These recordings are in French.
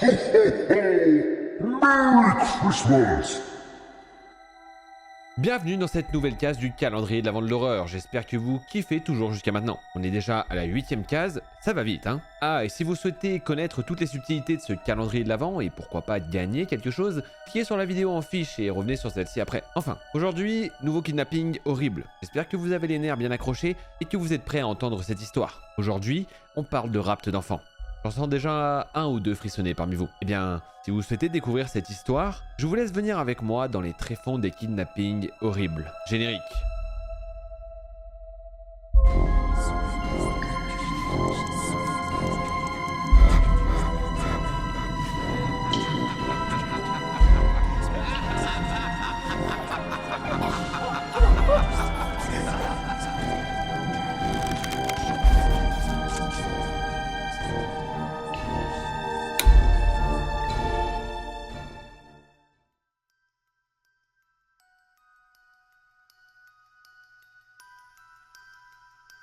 Merry Christmas! Bienvenue dans cette nouvelle case du calendrier de l'Avent de l'horreur, j'espère que vous kiffez toujours jusqu'à maintenant. On est déjà à la 8ème case, ça va vite hein. Ah, et si vous souhaitez connaître toutes les subtilités de ce calendrier de l'Avent et pourquoi pas gagner quelque chose, cliquez sur la vidéo en fiche et revenez sur celle-ci après. Enfin, aujourd'hui, nouveau kidnapping horrible. J'espère que vous avez les nerfs bien accrochés et que vous êtes prêts à entendre cette histoire. Aujourd'hui, on parle de rapt d'enfants. J'en sens déjà un ou deux frissonner parmi vous. Eh bien, si vous souhaitez découvrir cette histoire, je vous laisse venir avec moi dans les tréfonds des kidnappings horribles. Générique.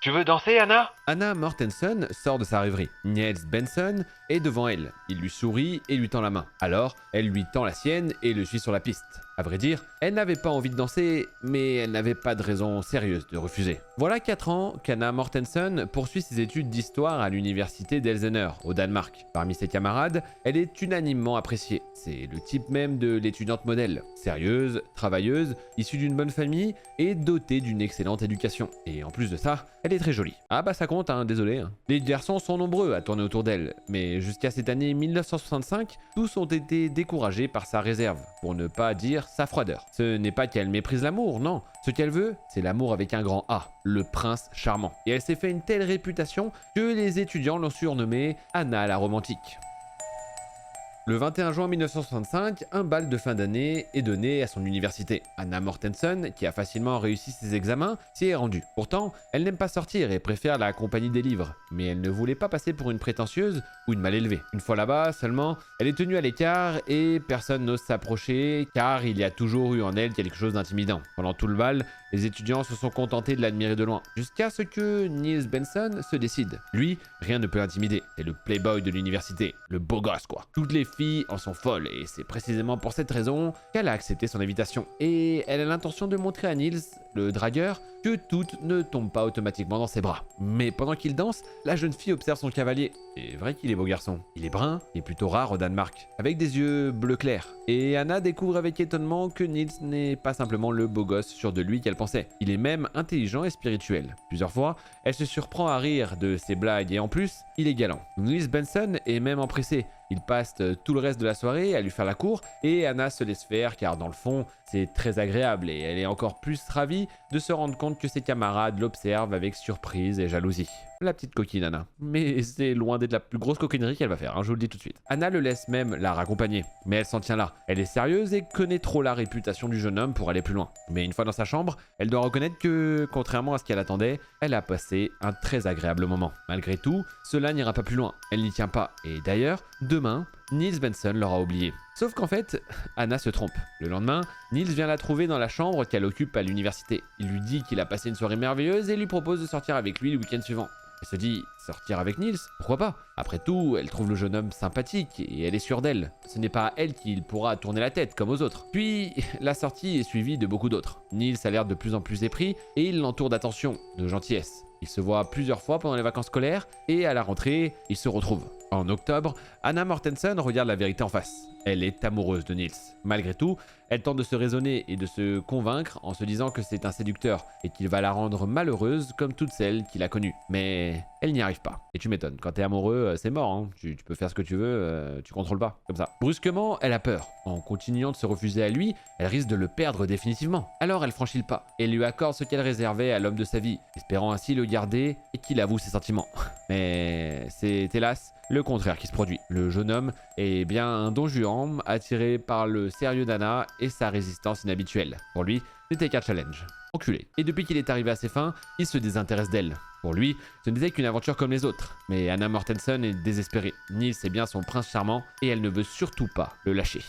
Tu veux danser, Anna? Anna Mortensen sort de sa rêverie. Niels Benson est devant elle. Il lui sourit et lui tend la main. Alors, elle lui tend la sienne et le suit sur la piste. À vrai dire, elle n'avait pas envie de danser, mais elle n'avait pas de raison sérieuse de refuser. Voilà 4 ans qu'Anna Mortensen poursuit ses études d'histoire à l'université d'Elsener, au Danemark. Parmi ses camarades, elle est unanimement appréciée. C'est le type même de l'étudiante modèle. Sérieuse, travailleuse, issue d'une bonne famille et dotée d'une excellente éducation. Et en plus de ça, elle est très jolie. Ah bah ça compte, hein, désolé. Hein. Les garçons sont nombreux à tourner autour d'elle, mais jusqu'à cette année 1965, tous ont été découragés par sa réserve, pour ne pas dire sa froideur. Ce n'est pas qu'elle méprise l'amour, non. Ce qu'elle veut, c'est l'amour avec un grand A, le prince charmant. Et elle s'est fait une telle réputation que les étudiants l'ont surnommée Anna la romantique. Le 21 juin 1965, un bal de fin d'année est donné à son université. Anna Mortensen, qui a facilement réussi ses examens, s'y est rendue. Pourtant, elle n'aime pas sortir et préfère la compagnie des livres. Mais elle ne voulait pas passer pour une prétentieuse ou une mal élevée. Une fois là-bas, seulement, elle est tenue à l'écart et personne n'ose s'approcher car il y a toujours eu en elle quelque chose d'intimidant. Pendant tout le bal, les étudiants se sont contentés de l'admirer de loin. Jusqu'à ce que Niels Benson se décide. Lui, rien ne peut l'intimider. C'est le playboy de l'université. Le beau gosse quoi. Toutes les filles en sont folles et c'est précisément pour cette raison qu'elle a accepté son invitation. Et elle a l'intention de montrer à Niels, le dragueur, que toutes ne tombent pas automatiquement dans ses bras. Mais pendant qu'il danse, la jeune fille observe son cavalier. C'est vrai qu'il est beau garçon. Il est brun et plutôt rare au Danemark, avec des yeux bleu clair. Et Anna découvre avec étonnement que Niels n'est pas simplement le beau gosse sûr de lui qu'elle pensait. Il est même intelligent et spirituel. Plusieurs fois, elle se surprend à rire de ses blagues et en plus, il est galant. Niels Benson est même empressé. Il passe tout le reste de la soirée à lui faire la cour et Anna se laisse faire car dans le fond, c'est très agréable et elle est encore plus ravie de se rendre compte que ses camarades l'observent avec surprise et jalousie. La petite coquine Anna. Mais c'est loin d'être la plus grosse coquinerie qu'elle va faire, hein, je vous le dis tout de suite. Anna le laisse même la raccompagner, mais elle s'en tient là. Elle est sérieuse et connaît trop la réputation du jeune homme pour aller plus loin. Mais une fois dans sa chambre, elle doit reconnaître que, contrairement à ce qu'elle attendait, elle a passé un très agréable moment. Malgré tout, cela n'ira pas plus loin. Elle n'y tient pas. Et d'ailleurs, demain, Niels Benson l'aura oublié. Sauf qu'en fait, Anna se trompe. Le lendemain, Niels vient la trouver dans la chambre qu'elle occupe à l'université. Il lui dit qu'il a passé une soirée merveilleuse et lui propose de sortir avec lui le week-end suivant. Elle se dit, sortir avec Niels? Pourquoi pas? Après tout, elle trouve le jeune homme sympathique et elle est sûre d'elle. Ce n'est pas à elle qu'il pourra tourner la tête comme aux autres. Puis, la sortie est suivie de beaucoup d'autres. Niels a l'air de plus en plus épris et il l'entoure d'attention, de gentillesse. Ils se voient plusieurs fois pendant les vacances scolaires et à la rentrée, ils se retrouvent. En octobre, Anna Mortensen regarde la vérité en face. Elle est amoureuse de Niels. Malgré tout, elle tente de se raisonner et de se convaincre en se disant que c'est un séducteur et qu'il va la rendre malheureuse comme toutes celles qu'il a connues. Mais elle n'y arrive pas. Et tu m'étonnes, quand t'es amoureux, c'est mort, hein. Tu peux faire ce que tu veux, tu contrôles pas, comme ça. Brusquement, elle a peur. En continuant de se refuser à lui, elle risque de le perdre définitivement. Alors elle franchit le pas et lui accorde ce qu'elle réservait à l'homme de sa vie, espérant ainsi le garder et qu'il avoue ses sentiments. Mais c'est hélas le contraire qui se produit. Le jeune homme est bien un don Juan, attiré par le sérieux d'Anna et sa résistance inhabituelle. Pour lui, c'était qu'un challenge. Enculé. Et depuis qu'il est arrivé à ses fins, il se désintéresse d'elle. Pour lui, ce n'était qu'une aventure comme les autres. Mais Anna Mortensen est désespérée. Niels est bien son prince charmant et elle ne veut surtout pas le lâcher.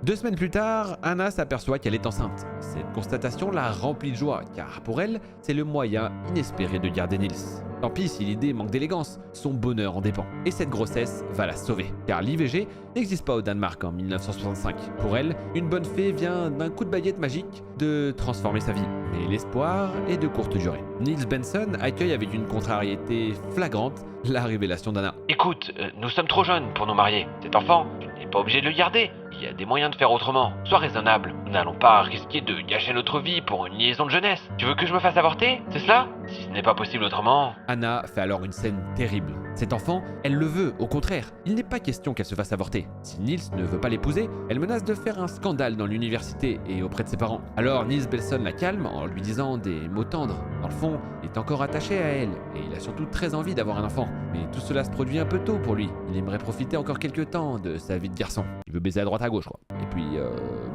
2 semaines plus tard, Anna s'aperçoit qu'elle est enceinte. Cette constatation la remplit de joie, car pour elle, c'est le moyen inespéré de garder Nils. Tant pis si l'idée manque d'élégance, son bonheur en dépend. Et cette grossesse va la sauver, car l'IVG n'existe pas au Danemark en 1965. Pour elle, une bonne fée vient d'un coup de baguette magique de transformer sa vie. Mais l'espoir est de courte durée. Niels Benson accueille avec une contrariété flagrante la révélation d'Anna. Écoute, nous sommes trop jeunes pour nous marier. Cet enfant, tu n'es pas obligé de le garder. Il y a des moyens de faire autrement. Sois raisonnable. Nous n'allons pas risquer de gâcher notre vie pour une liaison de jeunesse. Tu veux que je me fasse avorter? C'est cela? Si ce n'est pas possible autrement... Anna fait alors une scène terrible. Cet enfant, elle le veut, au contraire. Il n'est pas question qu'elle se fasse avorter. Si Niels ne veut pas l'épouser, elle menace de faire un scandale dans l'université et auprès de ses parents. Alors Niels Benson la calme en lui disant des mots tendres. Dans le fond, il est encore attaché à elle et il a surtout très envie d'avoir un enfant. Mais tout cela se produit un peu tôt pour lui. Il aimerait profiter encore quelques temps de sa vie de garçon. Il veut baiser à droite à gauche, quoi. Et puis,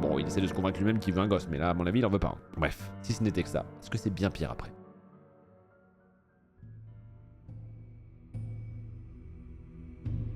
bon, il essaie de se convaincre lui-même qu'il veut un gosse, mais là, à mon avis, il en veut pas. Bref, si ce n'était que ça, est-ce que c'est bien pire après?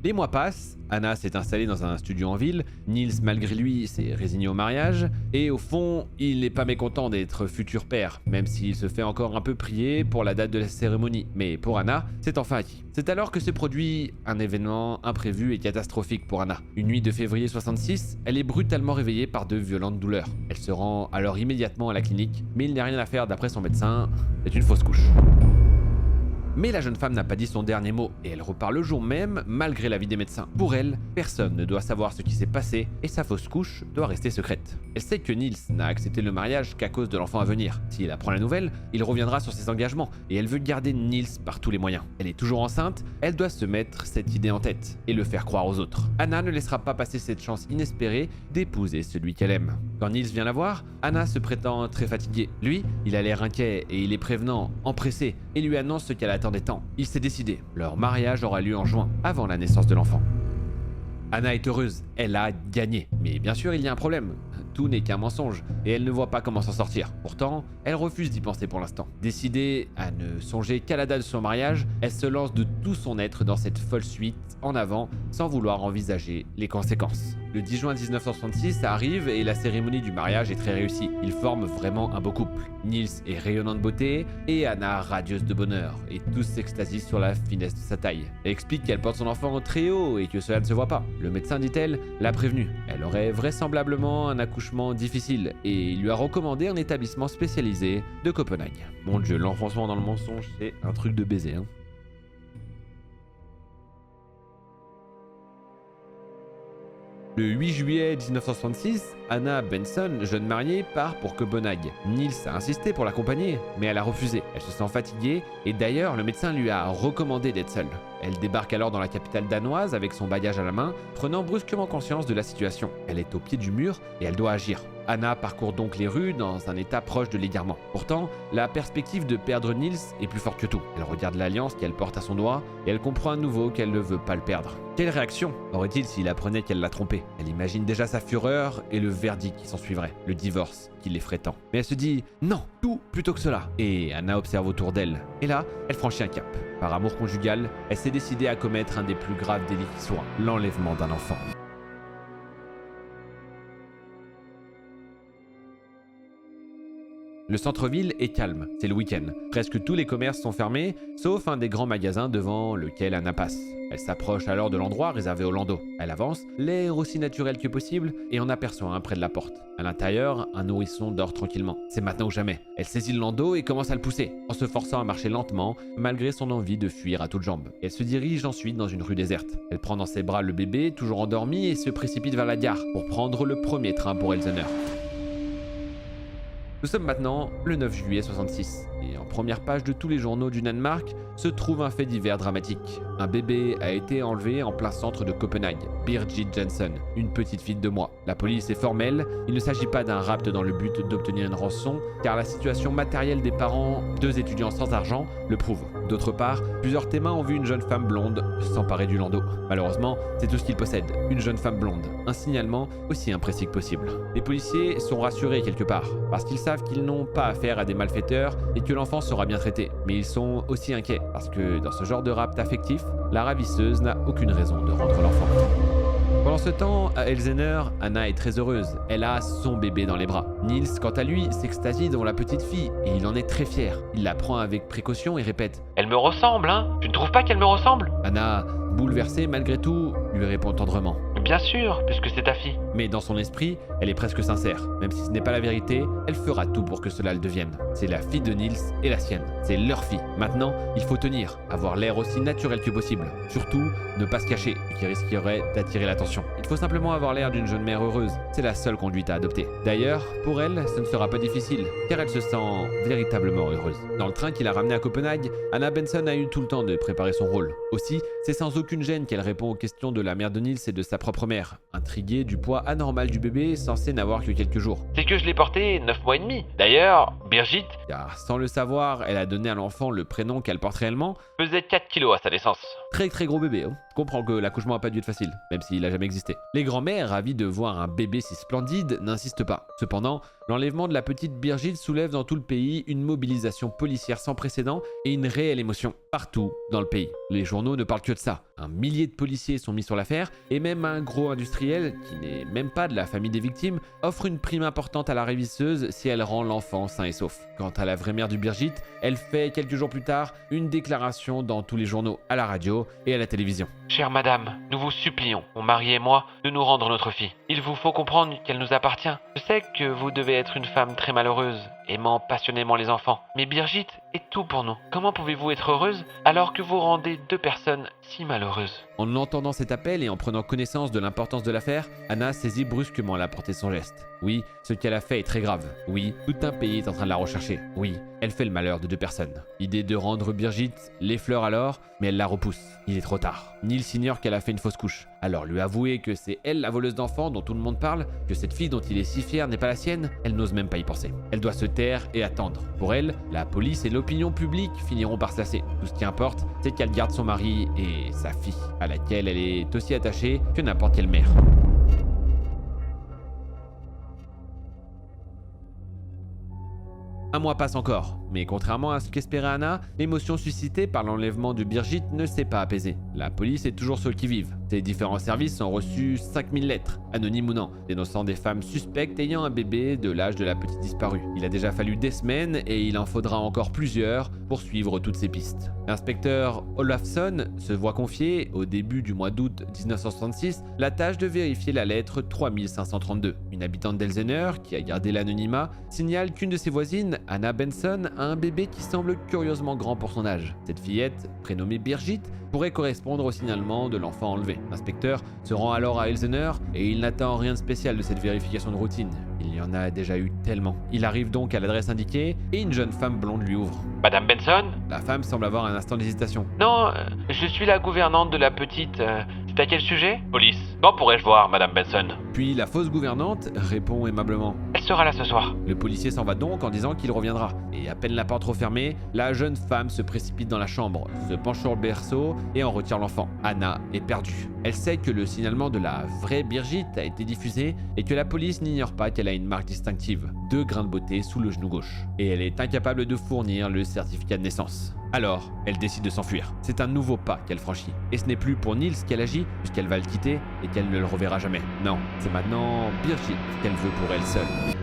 Les mois passent, Anna s'est installée dans un studio en ville, Niels malgré lui s'est résigné au mariage, et au fond, il n'est pas mécontent d'être futur père, même s'il se fait encore un peu prier pour la date de la cérémonie. Mais pour Anna, c'est enfin acquis. C'est alors que se produit un événement imprévu et catastrophique pour Anna. Une nuit de février 66, elle est brutalement réveillée par de violentes douleurs. Elle se rend alors immédiatement à la clinique, mais il n'y a rien à faire d'après son médecin, c'est une fausse couche. Mais la jeune femme n'a pas dit son dernier mot et elle repart le jour même malgré l'avis des médecins. Pour elle, personne ne doit savoir ce qui s'est passé et sa fausse couche doit rester secrète. Elle sait que Niels n'a accepté le mariage qu'à cause de l'enfant à venir. S'il apprend la nouvelle, il reviendra sur ses engagements et elle veut garder Niels par tous les moyens. Elle est toujours enceinte, elle doit se mettre cette idée en tête et le faire croire aux autres. Anna ne laissera pas passer cette chance inespérée d'épouser celui qu'elle aime. Quand Niels vient la voir, Anna se prétend très fatiguée. Lui, il a l'air inquiet et il est prévenant, empressé et lui annonce ce qu'elle attendait tant. Il s'est décidé. Leur mariage aura lieu en juin, avant la naissance de l'enfant. Anna est heureuse, elle a gagné. Mais bien sûr, il y a un problème. Tout n'est qu'un mensonge, et elle ne voit pas comment s'en sortir. Pourtant, elle refuse d'y penser pour l'instant. Décidée à ne songer qu'à la date de son mariage, elle se lance de tout son être dans cette folle suite en avant, sans vouloir envisager les conséquences. Le 10 juin 1966 arrive et la cérémonie du mariage est très réussie. Ils forment vraiment un beau couple. Niels est rayonnant de beauté et Anna radieuse de bonheur, et tous s'extasient sur la finesse de sa taille. Elle explique qu'elle porte son enfant très haut et que cela ne se voit pas. Le médecin, dit-elle, l'a prévenue. Elle aurait vraisemblablement un accouchement difficile et il lui a recommandé un établissement spécialisé de Copenhague. Mon Dieu, l'enfoncement dans le mensonge, c'est un truc de baiser, hein. Le 8 juillet 1966, Anna Benson, jeune mariée, part pour Copenhague. Niels a insisté pour l'accompagner, mais elle a refusé. Elle se sent fatiguée et d'ailleurs le médecin lui a recommandé d'être seule. Elle débarque alors dans la capitale danoise avec son bagage à la main, prenant brusquement conscience de la situation. Elle est au pied du mur et elle doit agir. Anna parcourt donc les rues dans un état proche de l'égarement. Pourtant, la perspective de perdre Niels est plus forte que tout. Elle regarde l'alliance qu'elle porte à son doigt et elle comprend à nouveau qu'elle ne veut pas le perdre. Quelle réaction aurait-il s'il apprenait qu'elle l'a trompé? Elle imagine déjà sa fureur et le verdict qui s'ensuivrait, le divorce qui l'effraie tant. Mais elle se dit non, tout plutôt que cela. Et Anna observe autour d'elle. Et là, elle franchit un cap. Par amour conjugal, elle s'est décidée à commettre un des plus graves délits qui soit, l'enlèvement d'un enfant. Le centre-ville est calme, c'est le week-end. Presque tous les commerces sont fermés, sauf un des grands magasins devant lequel Anna passe. Elle s'approche alors de l'endroit réservé aux landaux. Elle avance, l'air aussi naturel que possible, et en aperçoit un près de la porte. À l'intérieur, un nourrisson dort tranquillement. C'est maintenant ou jamais. Elle saisit le landau et commence à le pousser, en se forçant à marcher lentement, malgré son envie de fuir à toutes jambes. Elle se dirige ensuite dans une rue déserte. Elle prend dans ses bras le bébé, toujours endormi, et se précipite vers la gare, pour prendre le premier train pour Elsener. Nous sommes maintenant le 9 juillet 66 et en première page de tous les journaux du Danemark se trouve un fait divers dramatique. Un bébé a été enlevé en plein centre de Copenhague, Birgit Jensen, une petite fille de 2 mois. La police est formelle, il ne s'agit pas d'un rapt dans le but d'obtenir une rançon car la situation matérielle des parents, 2 étudiants sans argent, le prouve. D'autre part, plusieurs témoins ont vu une jeune femme blonde s'emparer du landau. Malheureusement, c'est tout ce qu'ils possèdent, une jeune femme blonde, un signalement aussi imprécis que possible. Les policiers sont rassurés quelque part, parce qu'ils savent qu'ils n'ont pas affaire à des malfaiteurs et que l'enfant sera bien traité. Mais ils sont aussi inquiets, parce que dans ce genre de rapt affectif, la ravisseuse n'a aucune raison de rendre l'enfant. Pendant ce temps, à Elzener, Anna est très heureuse. Elle a son bébé dans les bras. Niels, quant à lui, s'extasie devant la petite fille et il en est très fier. Il la prend avec précaution et répète Elle me ressemble, hein? Tu ne trouves pas qu'elle me ressemble? Anna, bouleversée malgré tout, lui répond tendrement. Bien sûr, puisque c'est ta fille. Mais dans son esprit, elle est presque sincère. Même si ce n'est pas la vérité, elle fera tout pour que cela le devienne. C'est la fille de Niels et la sienne. C'est leur fille. Maintenant, il faut tenir, avoir l'air aussi naturel que possible. Surtout, ne pas se cacher, ce qui risquerait d'attirer l'attention. Il faut simplement avoir l'air d'une jeune mère heureuse. C'est la seule conduite à adopter. D'ailleurs, pour elle, ce ne sera pas difficile, car elle se sent véritablement heureuse. Dans le train qui l'a ramenée à Copenhague, Anna Benson a eu tout le temps de préparer son rôle. Aussi, c'est sans aucune gêne qu'elle répond aux questions de la mère de Niels et de sa propre mère, intriguée du poids anormal du bébé censé n'avoir que quelques jours. C'est que je l'ai porté 9 mois et demi. D'ailleurs, Birgit Car sans le savoir, elle a donné à l'enfant le prénom qu'elle porte réellement. pesait 4 kilos à sa naissance. Très gros bébé, hein. Je comprends que l'accouchement a pas dû être facile, même s'il a jamais existé. Les grands-mères, ravis de voir un bébé si splendide, n'insistent pas. Cependant, l'enlèvement de la petite Birgit soulève dans tout le pays une mobilisation policière sans précédent et une réelle émotion partout dans le pays. Les journaux ne parlent que de ça. Un millier de policiers sont mis sur l'affaire et même un gros industriel, qui n'est même pas de la famille des victimes, offre une prime importante à la révisseuse si elle rend l'enfant sain et sauf. Quant à la vraie mère du Birgit, elle fait quelques jours plus tard une déclaration dans tous les journaux, à la radio et à la télévision. Chère madame, nous vous supplions, mon mari et moi, de nous rendre notre fille. Il vous faut comprendre qu'elle nous appartient. Je sais que vous devez être une femme très malheureuse, aimant passionnément les enfants. Mais Birgit est tout pour nous. Comment pouvez-vous être heureuse alors que vous rendez 2 personnes si malheureuses? En entendant cet appel et en prenant connaissance de l'importance de l'affaire, Anna saisit brusquement la portée de son geste. Oui, ce qu'elle a fait est très grave. Oui, tout un pays est en train de la rechercher. Oui, elle fait le malheur de 2 personnes. L'idée de rendre Birgit l'effleure alors, mais elle la repousse. Il est trop tard. Niels ignore qu'elle a fait une fausse couche. Alors lui avouer que c'est elle la voleuse d'enfants dont tout le monde parle, que cette fille dont il est si fier n'est pas la sienne, elle n'ose même pas y penser. Elle doit se taire et attendre. Pour elle, la police et l'opinion publique finiront par se lasser. Tout ce qui importe, c'est qu'elle garde son mari et sa fille, à laquelle elle est aussi attachée que n'importe quelle mère. Un mois passe encore, mais contrairement à ce qu'espérait Anna, l'émotion suscitée par l'enlèvement de Birgit ne s'est pas apaisée. La police est toujours sur le qui-vive. Ses différents services ont reçu 5000 lettres, anonymes ou non, dénonçant des femmes suspectes ayant un bébé de l'âge de la petite disparue. Il a déjà fallu des semaines et il en faudra encore plusieurs pour suivre toutes ces pistes. L'inspecteur Olafsson se voit confier, au début du mois d'août 1966, la tâche de vérifier la lettre 3532. Une habitante d'Elzener, qui a gardé l'anonymat, signale qu'une de ses voisines, Anna Benson, a un bébé qui semble curieusement grand pour son âge. Cette fillette, prénommée Birgit, pourrait correspondre au signalement de l'enfant enlevé. L'inspecteur se rend alors à Elzener et il n'attend rien de spécial de cette vérification de routine. Il y en a déjà eu tellement. Il arrive donc à l'adresse indiquée et une jeune femme blonde lui ouvre. Madame Benson? La femme semble avoir un instant d'hésitation. Non, je suis la gouvernante de la petite... c'est à quel sujet? Police. Quand pourrais-je voir Madame Benson? Puis la fausse gouvernante répond aimablement. Elle sera là ce soir. Le policier s'en va donc en disant qu'il reviendra. Et à peine la porte refermée, la jeune femme se précipite dans la chambre, se penche sur le berceau et en retire l'enfant. Anna est perdue. Elle sait que le signalement de la vraie Birgit a été diffusé et que la police n'ignore pas qu'elle a une marque distinctive, 2 grains de beauté sous le genou gauche. Et elle est incapable de fournir le certificat de naissance. Alors, elle décide de s'enfuir. C'est un nouveau pas qu'elle franchit. Et ce n'est plus pour Niels qu'elle agit, puisqu'elle va le quitter et qu'elle ne le reverra jamais. Non, c'est maintenant Birgit qu'elle veut pour elle seule.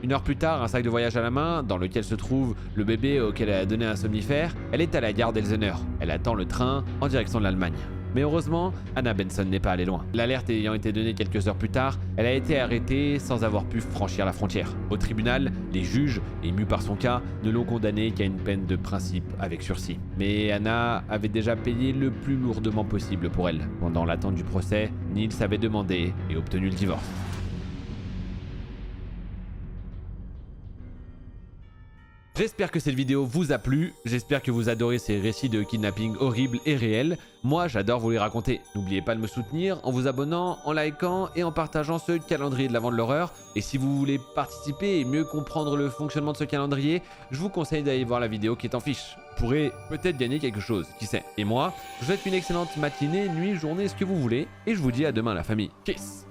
Une heure plus tard, un sac de voyage à la main, dans lequel se trouve le bébé auquel elle a donné un somnifère, elle est à la gare d'Elzener. Elle attend le train en direction de l'Allemagne. Mais heureusement, Anna Benson n'est pas allée loin. L'alerte ayant été donnée quelques heures plus tard, elle a été arrêtée sans avoir pu franchir la frontière. Au tribunal, les juges, émus par son cas, ne l'ont condamnée qu'à une peine de principe avec sursis. Mais Anna avait déjà payé le plus lourdement possible pour elle. Pendant l'attente du procès, Niels avait demandé et obtenu le divorce. J'espère que cette vidéo vous a plu, j'espère que vous adorez ces récits de kidnapping horribles et réels. Moi, j'adore vous les raconter. N'oubliez pas de me soutenir en vous abonnant, en likant et en partageant ce calendrier de l'Avent de l'horreur. Et si vous voulez participer et mieux comprendre le fonctionnement de ce calendrier, je vous conseille d'aller voir la vidéo qui est en fiche. Vous pourrez peut-être gagner quelque chose, qui sait. Et moi, je vous souhaite une excellente matinée, nuit, journée, ce que vous voulez. Et je vous dis à demain la famille. Kiss.